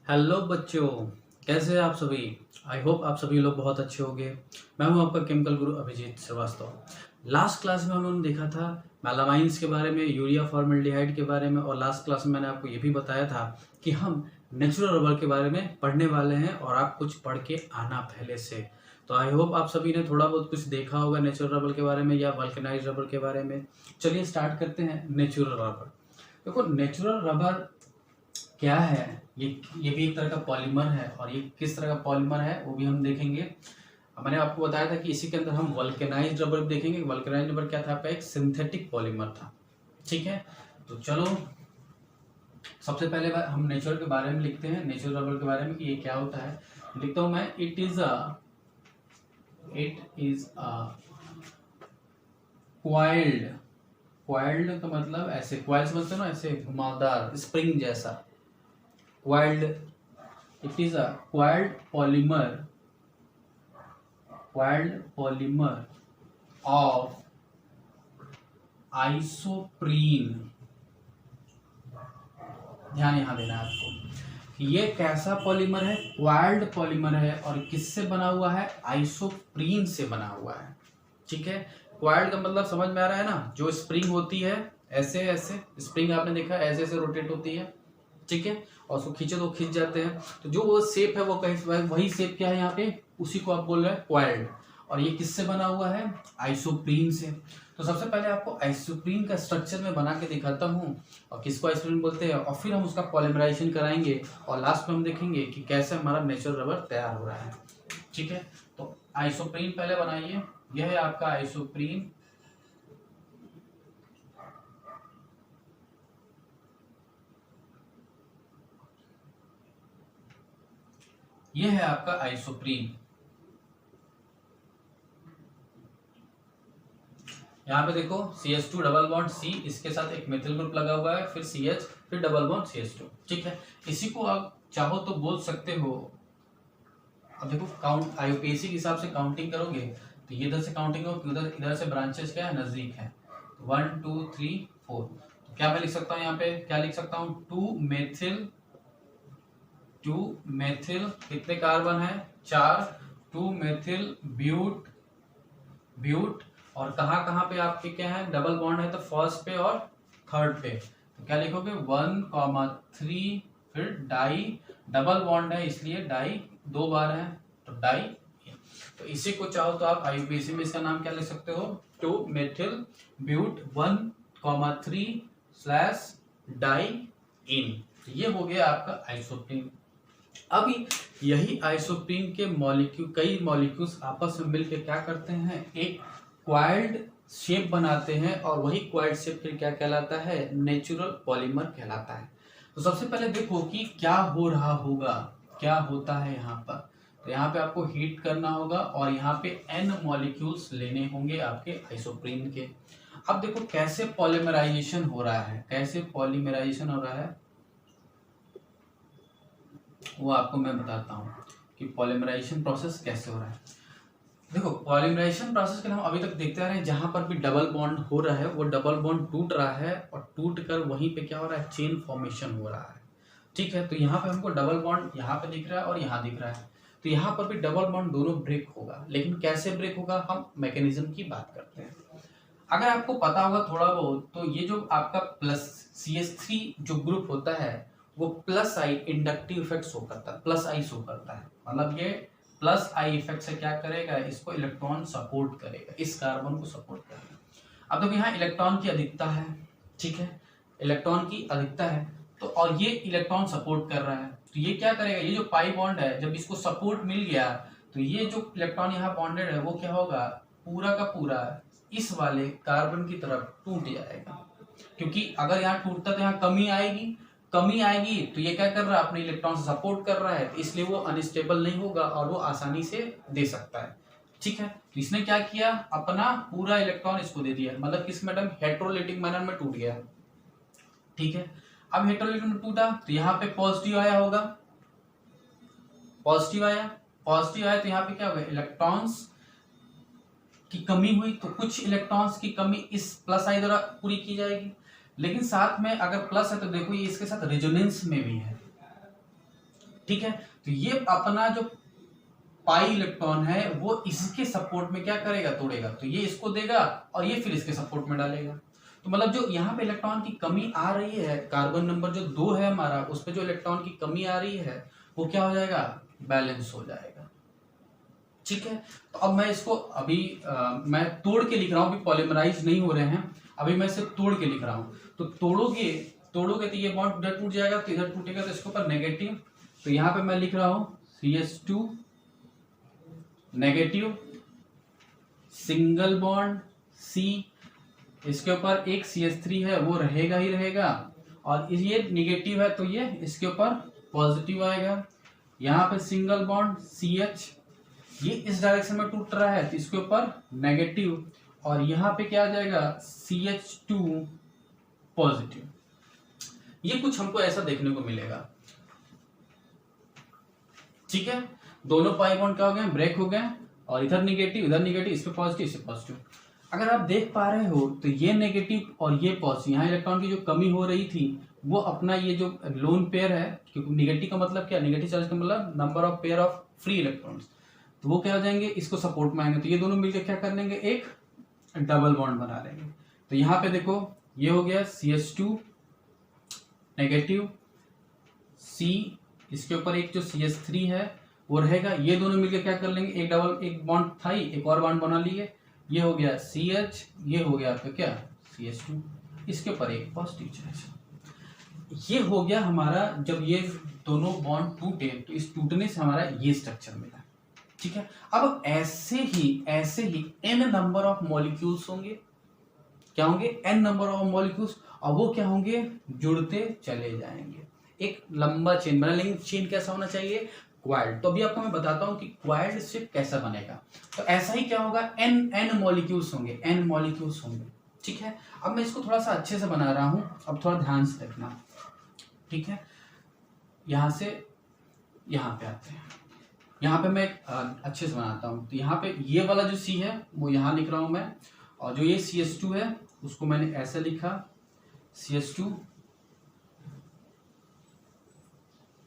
Hello बच्चों, कैसे हैं आप सभी। आई होप आप सभी लोग बहुत अच्छे होंगे। मैं हूं आपका केमिकल गुरु अभिजीत श्रीवास्तव। लास्ट क्लास में हम लोगों ने देखा था मेलामाइंस के बारे में, यूरिया फॉर्मेल्डिहाइड के बारे में, और लास्ट क्लास में मैंने आपको ये भी बताया था कि हम नेचुरल रबर के बारे में पढ़ने वाले हैं और आप कुछ पढ़ के आना पहले से। तो आई होप आप सभी ने थोड़ा बहुत कुछ देखा होगा नेचुरल रबर के बारे में या वल्केनाइज्ड रबर के बारे में। चलिए स्टार्ट करते हैं। नेचुरल रबर, देखो नेचुरल रबर क्या है। ये भी एक तरह का पॉलीमर है, और ये किस तरह का पॉलीमर है वो भी हम देखेंगे। मैंने आपको बताया था कि इसी के अंदर हम वल्केनाइज्ड रबर देखेंगे। वल्केनाइज्ड रबर क्या था, आपका एक सिंथेटिक पॉलीमर था। ठीक है, तो चलो सबसे पहले हम नेचुरल के बारे में लिखते हैं, नेचुरल रबर के बारे में कि ये क्या होता है। लिखता हूं मैं, it is a coiled. Coiled का मतलब ऐसे, क्वाइल समझते हो ना, ऐसे घुमावदार स्प्रिंग जैसा। Coiled, it is a coiled polymer of isoprene। ध्यान यहां देना है आपको कि ये कैसा पॉलीमर है, क्वाइल्ड पॉलीमर है, और किससे बना हुआ है, आइसोप्रीन से बना हुआ है। ठीक है, क्वाइल्ड का मतलब समझ में आ रहा है ना, जो स्प्रिंग होती है ऐसे ऐसे, स्प्रिंग आपने देखा ऐसे ऐसे रोटेट होती है। ठीक है, और उसको खींचे तो खींच जाते हैं, तो जो वो शेप है वो कहीं वही शेप क्या है यहाँ पे, उसी को आप बोल रहे हैं क्वाइल्ड। और ये किससे बना हुआ है, आइसोप्रीन से। तो सबसे पहले आपको आइसोप्रीन का स्ट्रक्चर में बना के दिखाता हूँ, और किसको आइसोप्रीन बोलते हैं, और फिर हम उसका पॉलीमराइजेशन कराएंगे, और लास्ट में हम देखेंगे कि कैसे हमारा नेचुरल रबर तैयार हो रहा है। ठीक है, तो आइसोप्रीन पहले बनाइए। यह है आपका आइसोप्रीन। यह है आपका आइसोप्रीन। यहाँ पे देखो CH2 डबल बॉन्ड C, इसके साथ एक मेथिल ग्रुप लगा हुआ है, फिर CH, फिर डबल बॉन्ड CH2। ठीक है, इसी को आप चाहो तो बोल सकते हो। अब देखो काउंट IUPAC के हिसाब से काउंटिंग करोगे तो ये इधर से काउंटिंग हो, उधर इधर से ब्रांचेस क्या है, नजदीक है। 1 2 3 4। तो क्या मैं लिख सकता हूँ यहाँ पे, क्या लिख सकता हूँ, 2 मेथिल कितने कार्बन है, 4। 2 मेथिल ब्यूट ब्यूट, और कहाँ कहाँ पे आपके क्या है, डबल बॉन्ड है, तो फर्स्ट पे और थर्ड पे। तो क्या लिखोगे, 1,3, फिर डाई, डबल बॉन्ड है इसलिए डाई 2 बार है, तो डाई। तो इसी को चाहो तो आप IUPAC में इसका नाम क्या लिख सकते हो, 2 मेथिल ब्यूट 1,3 स्लैश डाई इन। ये हो गया आपका आइसोप्रीन। अभी यही आइसोप्रीन के मॉलिक्यूल, कई मॉलिक्यूल्स आपस में मिलकर क्या करते हैं, एक क्वाइल्ड शेप बनाते हैं, और वही क्वाइल्ड शेप फिर क्या कहलाता है, नेचुरल पॉलीमर कहलाता है। तो सबसे पहले देखो कि क्या हो रहा होगा, क्या होता है यहाँ पर। तो यहाँ पे आपको हीट करना होगा, और यहाँ पे N मॉलिक्यूल्स लेने होंगे आपके आइसोप्रीन के। अब देखो कैसे पॉलीमराइजेशन हो रहा है, कैसे पॉलीमराइजेशन हो रहा है वो आपको मैं बताता हूँ कि पॉलीमराइजेशन प्रोसेस कैसे हो रहा है। देखो पॉलीमराइजेशन प्रोसेस के हम अभी तक देखते आ रहे हैं, जहां पर भी डबल बॉन्ड हो रहा है वो डबल बॉन्ड टूट रहा है, और टूट कर वहीं पे क्या हो रहा है, चेन फॉर्मेशन हो रहा है। ठीक है, तो यहाँ पे हमको डबल बॉन्ड यहाँ पे दिख रहा है और यहाँ दिख रहा है, तो यहाँ पर भी डबल बॉन्ड दोनों ब्रेक होगा। लेकिन कैसे ब्रेक होगा, हम मैकेनिज्म की बात करते हैं। अगर आपको पता होगा थोड़ा बहुत, तो ये जो आपका प्लस CH3 जो ग्रुप होता है वो प्लस आई इंडक्टिव इफेक्ट शो करता है, प्लस आई शो करता है, मतलब ये प्लस आई इफेक्ट से क्या करेगा, इसको इलेक्ट्रॉन सपोर्ट करेगा, इस कार्बन को सपोर्ट करेगा। अब देखो यहाँ इलेक्ट्रॉन की अधिकता है। ठीक है, इलेक्ट्रॉन की अधिकता है, तो और ये इलेक्ट्रॉन सपोर्ट कर रहा है, तो ये क्या करेगा, ये जो पाई बॉन्ड है जब इसको सपोर्ट मिल गया, तो ये जो इलेक्ट्रॉन यहाँ बॉन्डेड है वो क्या होगा, पूरा का पूरा इस वाले कार्बन की तरफ टूट जाएगा। क्योंकि अगर यहाँ टूटता तो यहाँ कमी आएगी, कमी आएगी, तो ये क्या कर रहा है, अपने इलेक्ट्रॉन से सपोर्ट कर रहा है, तो इसलिए वो अनस्टेबल नहीं होगा और वो आसानी से दे सकता है। ठीक है, तो इसने क्या किया, अपना पूरा इलेक्ट्रॉन इसको दे दिया, मतलब किस मैडम, हेट्रोलिटिक मैनर में टूट गया। ठीक है, अब हेट्रोलिटिक में टूटा तो यहाँ पे पॉजिटिव आया होगा, पॉजिटिव आया, पॉजिटिव आया तो यहाँ पे क्या होगा, इलेक्ट्रॉन्स की कमी हुई, तो कुछ इलेक्ट्रॉन्स की कमी इस प्लस आई द्वारा पूरी की जाएगी। लेकिन साथ में अगर प्लस है तो देखो ये इसके साथ रेजोनेंस में भी है, ठीक है, तो ये अपना जो पाई इलेक्ट्रॉन है वो इसके सपोर्ट में क्या करेगा, तोड़ेगा, तो ये इसको देगा और ये फिर इसके सपोर्ट में डालेगा। तो मतलब जो यहाँ पे इलेक्ट्रॉन की कमी आ रही है, कार्बन नंबर जो 2 है हमारा, उस पे जो इलेक्ट्रॉन की कमी आ रही है वो क्या हो जाएगा, बैलेंस हो जाएगा। ठीक है, तो अब मैं इसको अभी मैं तोड़ के लिख रहा हूँ, अभी पॉलीमराइज नहीं हो रहे हैं, अभी मैं सिर्फ तोड़ के लिख रहा हूँ। तो तोड़ोगे तो ये बॉन्ड इधर टूट जाएगा, तो इधर टूटेगा तो इसके ऊपर नेगेटिव, तो यहाँ पे मैं लिख रहा हूँ CH2 negative, single bond C, इसके ऊपर एक CH3 है वो रहेगा ही रहेगा, और ये नेगेटिव है तो ये इसके ऊपर पॉजिटिव आएगा। यहाँ पे सिंगल बॉन्ड CH, ये इस डायरेक्शन में टूट रहा है तो इसके ऊपर नेगेटिव, और यहाँ पे क्या आ जाएगा CH2 पॉजिटिव। ये कुछ हमको ऐसा देखने को मिलेगा। ठीक है, दोनों पाई बॉन्ड क्या हो गए, ब्रेक हो गए, और इधर निगेटिव, इस पे पॉजिटिव, इस पे पॉजिटिव। अगर आप देख पा रहे हो तो ये नेगेटिव और ये पॉजिटिव, यहाँ इलेक्ट्रॉन की जो कमी हो रही थी वो अपना ये जो लोन पेयर है, क्योंकि नेगेटिव का मतलब क्या, नेगेटिव चार्ज का मतलब number of pair of free electrons, तो वो क्या हो जाएंगे, इसको सपोर्ट में आएंगे, तो ये दोनों मिलकर क्या कर लेंगे, एक डबल बॉन्ड बना लेंगे। तो यहाँ पे देखो ये हो गया CH2 नेगेटिव C, इसके ऊपर एक जो CH3 है वो रहेगा, ये दोनों मिलकर क्या कर लेंगे, एक बॉन्ड था ही, एक और बॉन्ड बना लिए, ये हो गया CH, ये हो गया आपका क्या CH2, इसके ऊपर एक पॉजिटिव चार्ज। ये हो गया हमारा, जब ये दोनों बॉन्ड टूटे तो इस टूटने से हमारा ये स्ट्रक्चर मिला। ठीक है, अब ऐसे ही n नंबर ऑफ मॉलिक्यूल्स होंगे, क्या होंगे, n नंबर ऑफ मॉलिक्यूल्स, और वो क्या होंगे, जुड़ते चले जाएंगे, एक लंबा चेन बना लेंगे। चेन कैसा होना चाहिए, क्वाइल्ड। तो अभी आपको मैं बताता हूं कि क्वाइल्ड शिप कैसा बनेगा। तो ऐसा ही क्या होगा, n मॉलिक्यूल्स होंगे, n मॉलिक्यूल्स होंगे। ठीक है, अब मैं इसको थोड़ा सा अच्छे से बना रहा हूं, अब थोड़ा ध्यान से देखना। ठीक है, यहां से यहां पे आते हैं, यहाँ पे मैं अच्छे से बनाता हूँ। तो यहाँ पे ये वाला जो C है वो यहाँ लिख रहा हूँ मैं, और जो ये CH2 है उसको मैंने ऐसे लिखा CH2,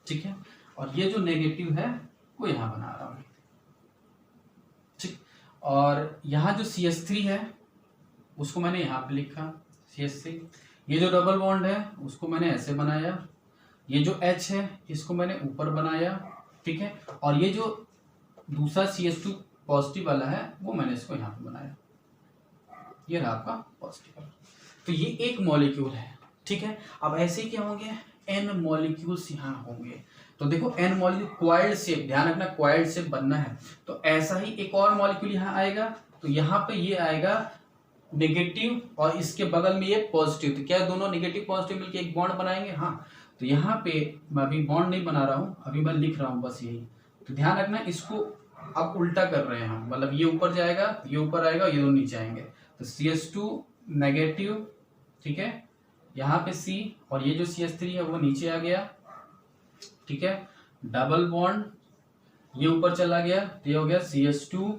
ठीक है, और ये जो नेगेटिव है वो यहाँ बना रहा हूँ। ठीक, और यहाँ जो CH3 है उसको मैंने यहाँ पे लिखा CH3, ये जो डबल बॉन्ड है उसको मैंने ऐसे बनाया, ये जो H है इसको मैंने ऊपर बनाया। ठीक है, और ये जो दूसरा CH2 पॉजिटिव वाला है वो मैंने इसको यहाँ पे बनाया, ये रहा आपका पॉजिटिव वाला। तो ये एक मॉलिक्यूल है। ठीक है, अब ऐसे क्या होंगे, n मॉलिक्यूल्स यहाँ होंगे। तो देखो n मॉलिक्यूल क्वाइल्ड शेप, ध्यान रखना क्वाइल्ड शेप बनना है। तो ऐसा ही एक और मॉलिक्यूल यहाँ आएगा, तो यहाँ पे ये आएगा नेगेटिव और इसके बगल में ये पॉजिटिव, तो क्या दोनों नेगेटिव पॉजिटिव मिलकर एक बॉन्ड बनाएंगे। हाँ, तो यहाँ पे मैं अभी बॉन्ड नहीं बना रहा हूँ, अभी मैं लिख रहा हूँ बस यही। तो ध्यान रखना, इसको अब उल्टा कर रहे हैं हम, मतलब ये ऊपर जाएगा, ये ऊपर आएगा, ये दोनों नीचे आएंगे। तो CH2 नेगेटिव, ठीक है, यहाँ पे C, और ये जो CH3 है वो नीचे आ गया। ठीक है, डबल बॉन्ड ये ऊपर चला गया, तो ये हो गया CH2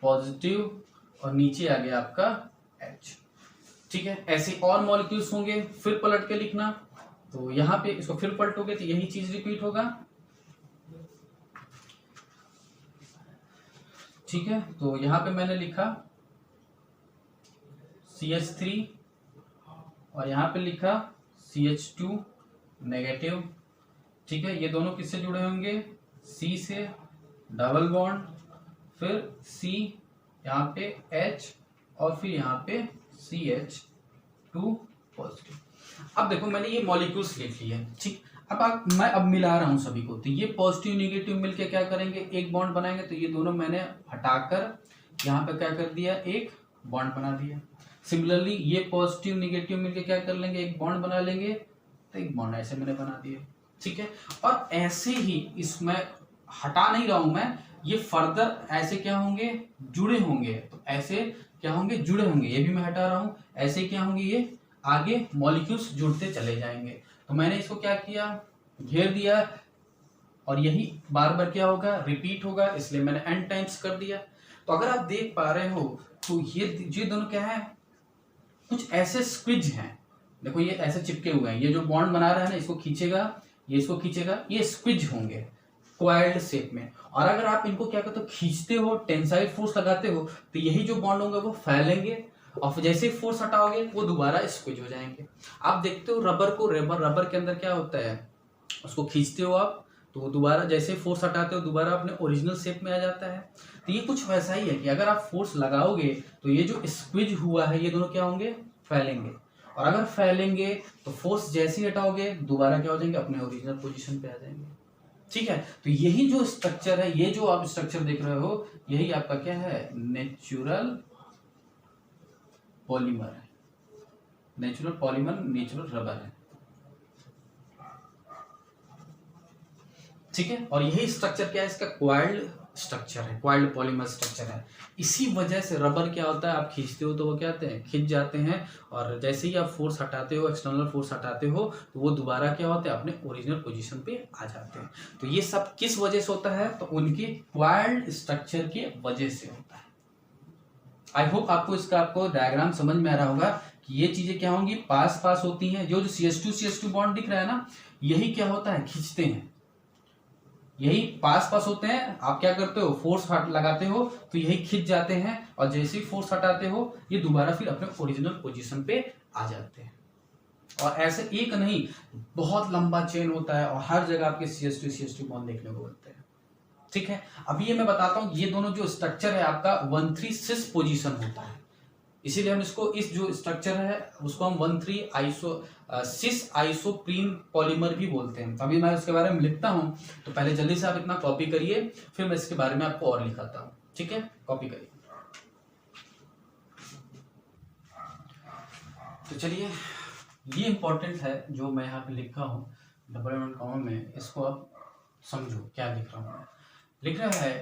पॉजिटिव, और नीचे आ गया आपका H। ठीक है, ऐसे और मॉलिक्यूल्स होंगे, फिर पलट के लिखना। तो यहाँ पे इसको फिर पलटोगे तो यही चीज रिपीट होगा। ठीक है, तो यहाँ पे मैंने लिखा CH3 और यहाँ पे लिखा CH2 नेगेटिव। ठीक है, ये दोनों किससे जुड़े होंगे, C से, डबल बॉन्ड, फिर C, यहाँ पे H, और फिर यहाँ पे CH2 पॉजिटिव। अब देखो मैंने ये मॉलिक्यूल्स लिख लिए। ठीक, मैं अब मिला रहा हूँ सभी को, तो ये पॉजिटिव नेगेटिव मिलके क्या करेंगे, एक बॉन्ड बनाएंगे। तो ये दोनों मैंने हटाकर यहाँ पे क्या कर दिया, एक बॉन्ड बना दिया। सिमिलरली ये पॉजिटिव नेगेटिव मिलके क्या कर लेंगे, एक बॉन्ड बना लेंगे, तो एक बॉन्ड ऐसे मैंने बना दिया। ठीक है, और ऐसे ही इसमें हटा नहीं रहा हूं मैं, ये फर्दर ऐसे क्या होंगे, जुड़े होंगे। तो ऐसे क्या होंगे, जुड़े होंगे, ये भी मैं हटा रहा हूं। ऐसे क्या होंगे, ये आगे मॉलिक्यूल्स जुड़ते चले जाएंगे। तो मैंने इसको क्या किया, घेर दिया, और यही बार बार क्या होगा, रिपीट होगा, इसलिए मैंने n टाइम्स कर दिया। तो अगर आप देख पा रहे हो तो ये दोनों क्या है, कुछ ऐसे स्क्विज हैं। देखो ये ऐसे चिपके हुए हैं, ये जो बॉन्ड बना रहा है ना, इसको खींचेगा ये इसको खींचेगा, ये स्क्विज होंगे क्वाइल्ड शेप में। और अगर आप इनको क्या कहते हो खींचते हो, टेंसाइल फोर्स लगाते हो, तो यही जो बॉन्ड होंगे वो फैलेंगे और जैसे ही फोर्स हटाओगे वो दोबारा स्क्विज हो जाएंगे। आप देखते हो रबर को, रबर के अंदर क्या होता है, उसको खींचते हो आप तो वो दोबारा जैसे फोर्स हटाते हो दोबारा अपने ओरिजिनल शेप में आ जाता है। तो ये कुछ वैसा ही है कि अगर आप फोर्स लगाओगे तो ये जो स्क्विज हुआ है ये दोनों क्या होंगे, फैलेंगे। और अगर फैलेंगे तो फोर्स जैसे ही हटाओगे दोबारा क्या हो जाएंगे, अपने ओरिजिनल पोजीशन पे आ जाएंगे। ठीक है, तो यही जो स्ट्रक्चर है, ये जो आप स्ट्रक्चर देख रहे हो, यही आपका क्या है, नेचुरल पॉलीमर है। नेचुरल पॉलीमर, नेचुरल रबर है। ठीक है, और यही स्ट्रक्चर क्या है, इसका क्वाइल्ड स्ट्रक्चर है, क्वाइल्ड पॉलीमर स्ट्रक्चर है। इसी वजह से रबर क्या होता है, आप खींचते हो तो वो क्या होते हैं, खिंच जाते हैं, और जैसे ही आप फोर्स हटाते हो, एक्सटर्नल फोर्स हटाते हो, तो वो दोबारा क्या होते हैं, अपने ओरिजिनल पोजीशन पे आ जाते हैं। तो ये सब किस वजह से होता है, तो उनके क्वाइल्ड स्ट्रक्चर की वजह से होता है। आई होप आपको डायग्राम समझ में आ रहा होगा कि ये चीजें क्या होंगी, पास पास होती हैं। जो CH2 बॉन्ड दिख रहा है ना, यही क्या होता है, खींचते हैं, यही पास पास होते हैं। आप क्या करते हो, फोर्स लगाते हो तो यही खिंच जाते हैं, और जैसे ही फोर्स हटाते हो ये दोबारा फिर अपने ओरिजिनल पोजीशन पे आ जाते हैं। और ऐसे एक नहीं, बहुत लंबा चेन होता है और हर जगह आपके CH2 बॉन्ड देखने को मिलते हैं। ठीक है, अभी ये मैं बताता हूँ, ये दोनों जो स्ट्रक्चर है आपका 1,3 सिस पोजीशन होता है, इसीलिए हम इसको, इस जो स्ट्रक्चर है उसको हम 1,3 सिस आइसोप्रीन पॉलीमर भी बोलते हैं। अभी मैं इसके बारे में लिखता हूं, तो पहले जल्दी से आप इतना कॉपी करिए, फिर मैं इसके बारे में आपको और लिखाता हूं। ठीक है, कॉपी करिए। तो चलिए, ये इंपॉर्टेंट है जो मैं यहाँ पे लिखा हूँ डबल एंड कॉमा में, इसको आप समझो क्या लिख रहा हूँ। लिख रहा है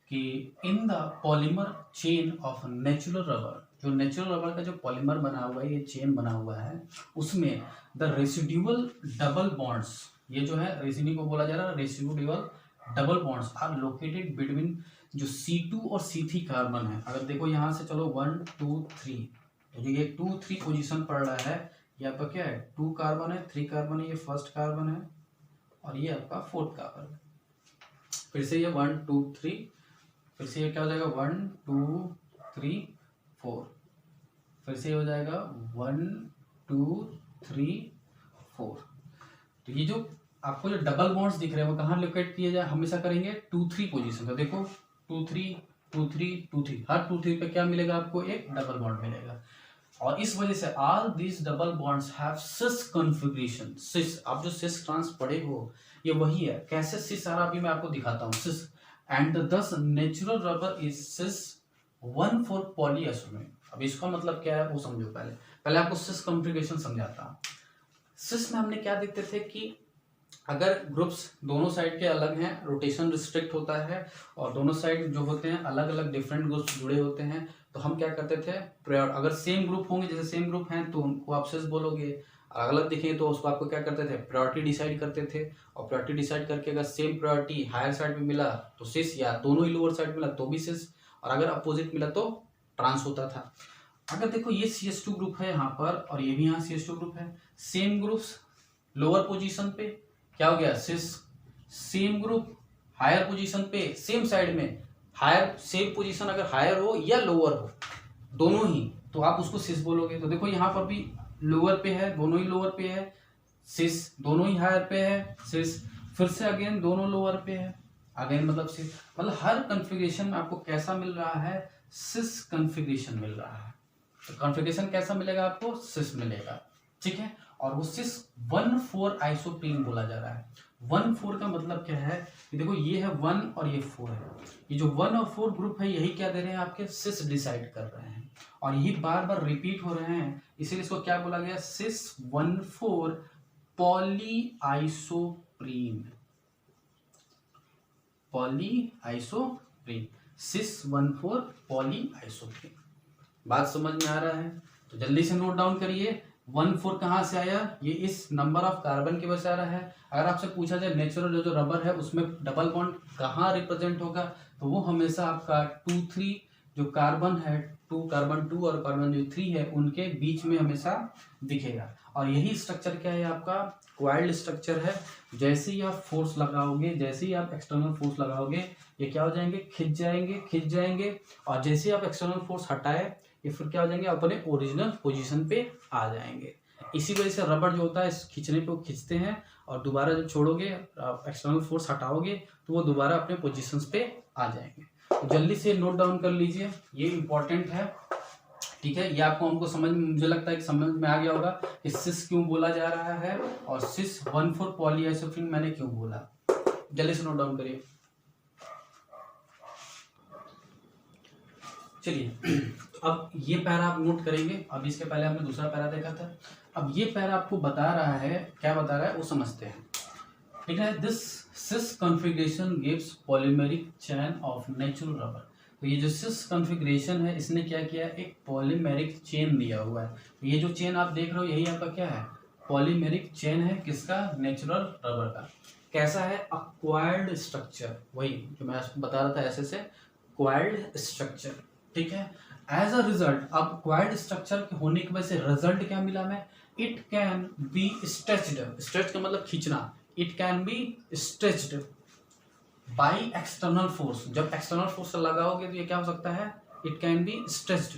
कि in the polymer chain of natural rubber, जो नेचुरल रबर का जो पॉलीमर बना हुआ है, ये चेन बना हुआ है, उसमें द रेसिड्यूअल डबल बॉन्ड्स, ये जो है रेसिड्यू को बोला जा रहा है residual double bonds, are located between जो C2 और C3 कार्बन है। अगर देखो यहाँ से चलो 1 2 3, तो जो ये 2 3 पोजीशन पड़ रहा है, ये आपका क्या है, 2 कार्बन है, 3 कार्बन है, ये फर्स्ट कार्बन है, और ये आपका 4th कार्बन है। फिर से ये 1 2 3, फिर से ये क्या हो जाएगा 1 2 3 4, फिर से हो जाएगा 1 2 3 4। तो ये जो आपको जो डबल बॉन्ड्स दिख रहे हैं वो कहाँ लोकेट किए जाए, हमेशा करेंगे 2 3 पोजीशन का। देखो 2 3 2 3 2 3, हर 2 3 पे क्या मिलेगा आपको, एक डबल बॉन्ड मिलेगा। और इस वजह से all this double bonds have cis configuration. Cis, आप जो सिस ट्रांस पढ़े हो ये वही है। कैसे सिस आ रहा अभी मैं आपको दिखाता हूँ। सिस एंड दस नेचुरल रबर इज सिस 1,4 पॉलीएसोमेर। अब इसका मतलब क्या है वो समझो। पहले आपको सिस कॉन्फ़िगरेशन समझाता हूँ। सिस में हमने क्या देखते थे कि अगर ग्रुप्स दोनों साइड के अलग हैं, रोटेशन रिस्ट्रिक्ट होता है, और दोनों साइड जो होते हैं अलग अलग डिफरेंट ग्रुप्स जुड़े होते हैं, तो हम क्या करते थे, अगर सेम ग्रुप होंगे, जैसे सेम ग्रुप हैं तो उनको आप सिस बोलोगे, अलग अलग दिखेंगे तो उसको आपको क्या करते थे, प्रायोरिटी डिसाइड करते थे। और प्रायोरिटी डिसाइड करके अगर सेम प्रायोरिटी हायर साइड में मिला तो सिस, या दोनों ही लोअर साइड मिला तो भी सिस, और अगर अपोजिट मिला तो ट्रांस होता था। अगर देखो ये CH2 ग्रुप है यहाँ पर, और ये भी यहाँ CH2 ग्रुप है, सेम ग्रुप्स लोअर पोजीशन पे क्या हो गया, सिस। सेम ग्रुप हायर पोजीशन पे सेम साइड में, हायर सेम पोजीशन अगर हायर हो या लोअर हो, दोनों ही, तो आप उसको सिस बोलोगे। तो देखो यहाँ पर भी लोअर पे है, दोनों ही लोअर पे है, सिस, दोनों ही हायर पे है, सिस, फिर से अगेन दोनों लोअर पे है, अगेन मतलब सिस। मतलब हर कॉन्फ़िगरेशन में आपको कैसा मिल रहा है, सिस कॉन्फ़िगरेशन मिल रहा है। तो कॉन्फ़िगरेशन कैसा मिलेगा आपको, सिस मिलेगा। ठीक है, और वो सिस 1,4 आइसोप्रीन बोला जा रहा है। 1,4 का मतलब क्या है कि देखो ये है 1 और ये 4 है, ये जो 1 और 4 ग्रुप है यही क्या दे रहे हैं, आपके सिस डिसाइड कर रहे हैं, और यही बार बार रिपीट हो रहे हैं, इसीलिए इसको क्या बोला गया, सिस 1,4 पॉली आइसोप्रीन। पॉली आइसोप्रीन, सिस 1,4 पॉली आइसोप्रीन। बात समझ में आ रहा है तो जल्दी से नोट डाउन करिए। 1,4 कहाँ से आया, ये इस नंबर ऑफ कार्बन की वजह से आ रहा है। अगर आपसे पूछा जाए नेचुरल जो रबर है उसमें डबल बॉन्ड कहाँ रिप्रेजेंट होगा, तो वो हमेशा आपका 2 3 जो कार्बन है, कार्बन 2 और कार्बन जो 3 है उनके बीच में हमेशा दिखेगा। और यही स्ट्रक्चर क्या है आपका, कॉइल्ड स्ट्रक्चर है, जैसे ही आप फोर्स लगाओगे, जैसे ही आप एक्सटर्नल फोर्स लगाओगे, ये क्या हो जाएंगे, खिंच जाएंगे, और जैसे ही आप एक्सटर्नल फोर्स हटाए, ये फिर क्या हो जाएंगे, अपने ओरिजिनल पोजीशन पे आ जाएंगे। इसी वजह से रबड़ जो होता है इस खींचने पे वो खींचते हैं, और दोबारा जब छोड़ोगे, एक्सटर्नल फोर्स हटाओगे, तो वो दोबारा अपने पोजीशंस पे आ जाएंगे। तो जल्दी से नोट डाउन कर लीजिए, ये इंपॉर्टेंट है, ठीक है। ये आपको हमको समझ, मुझे लगता है कि समझ में आ गया होगा कि सिस क्यों बोला जा रहा है, और सिस 1,4 पॉलीआइसोप्रीन मैंने क्यों बोला। जल्दी से नोट डाउन करिए। चलिए अब ये पैरा आप नोट करेंगे। अब इसके पहले हमने दूसरा पैरा देखा था, अब ये पैरा आपको बता रहा है, क्या बता रहा है वो समझते हैं, ठीक है। This cis configuration gives polymeric chain of natural rubber. तो ये जो सिस कॉन्फ़िगरेशन है, इसने क्या किया, एक पॉलीमेरिक चेन दिया हुआ है। तो ये जो चेन आप देख रहे हो, यही आपका क्या है, पॉलीमेरिक चेन है, किसका, नेचुरल रबर का। कैसा है, अक्वायर्ड स्ट्रक्चर, वही जो मैं आपको बता रहा था, ऐसे से क्वायर्ड स्ट्रक्चर, ठीक है। एज अ रिजल्ट, अब क्वायर्ड स्ट्रक्चर होने की वजह से रिजल्ट क्या मिला हमें, it can be stretched, stretch का मतलब खींचना, it can be stretched by external force. जब एक्सटर्नल फोर्स लगाओगे तो ये क्या हो सकता है, it can be stretched,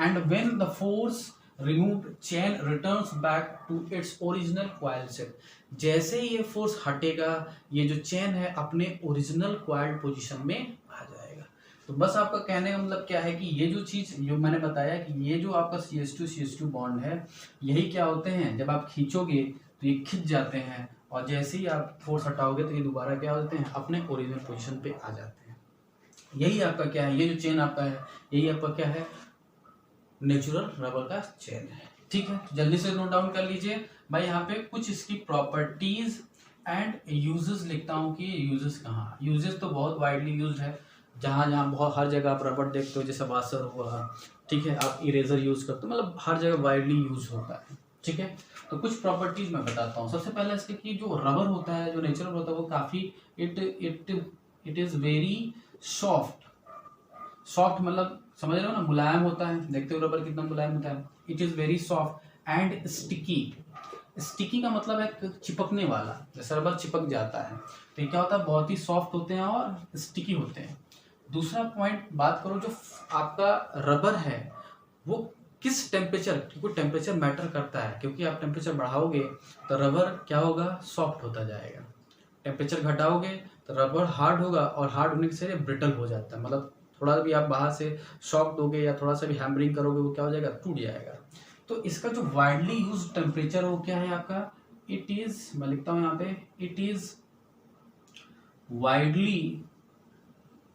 and when the force removed chain returns back to its original coil shape. जैसे ही ये फोर्स हटेगा, ये जो चेन है अपने ओरिजिनल कॉइल्ड पोजीशन में आ जाएगा। तो बस आपका कहने का मतलब क्या है कि ये जो चीज जो मैंने बताया कि ये जो आपका CH2 बॉन्ड है, यही क्या होते हैं, जब आप खींचोगे तो ये खिंच जाते हैं, और जैसे ही आप फोर्स हटाओगे तो ये दोबारा क्या होते हैं, अपने ओरिजिनल पोजीशन पे आ जाते हैं। यही आपका क्या है, ये जो चेन आपका है, यही आपका क्या है, नेचुरल रबर का चेन है, ठीक है। जल्दी से नोट डाउन कर लीजिए भाई। यहाँ पे कुछ इसकी प्रॉपर्टीज एंड यूजेस लिखता हूँ कि यूजेस कहाँ, यूजेस तो बहुत वाइडली यूज्ड है, जहाँ जहाँ बहुत हर जगह आप रबर देखते हो, जैसे वाशर हुआ, ठीक है, आप इरेजर यूज करते हो, मतलब हर जगह वाइडली यूज होता है, ठीक है। तो कुछ प्रॉपर्टीज मैं बताता हूँ। सबसे पहले इसके कि जो रबर होता है, जो नेचुरल होता है, वो काफी it is very soft. Soft मतलब समझ रहे हो ना, मुलायम होता है, देखते हो रबर कितना मुलायम होता है। It is very soft and sticky. Sticky का मतलब है चिपकने वाला, जैसे रबर चिपक जाता है, तो ये क्या होता है, बहुत ही सॉफ्ट होते हैं और स्टिकी होते हैं। दूसरा पॉइंट बात करो, जो आपका रबर है वो किस टेम्परेचर, क्योंकि टेम्परेचर मैटर करता है, क्योंकि आप टेम्परेचर बढ़ाओगे तो रबर क्या होगा, सॉफ्ट होता जाएगा, टेम्परेचर घटाओगे तो रबर हार्ड होगा, और हार्ड होने से ब्रिटल हो जाता है, मतलब थोड़ा भी आप बाहर से शॉक दोगे या थोड़ा सा भी हैमरिंग करोगे, वो क्या हो जाएगा, टूट जाएगा। तो इसका जो वाइडली यूज टेम्परेचर वो क्या है आपका, इट इज, मैं लिखता हूँ यहाँ पे, it is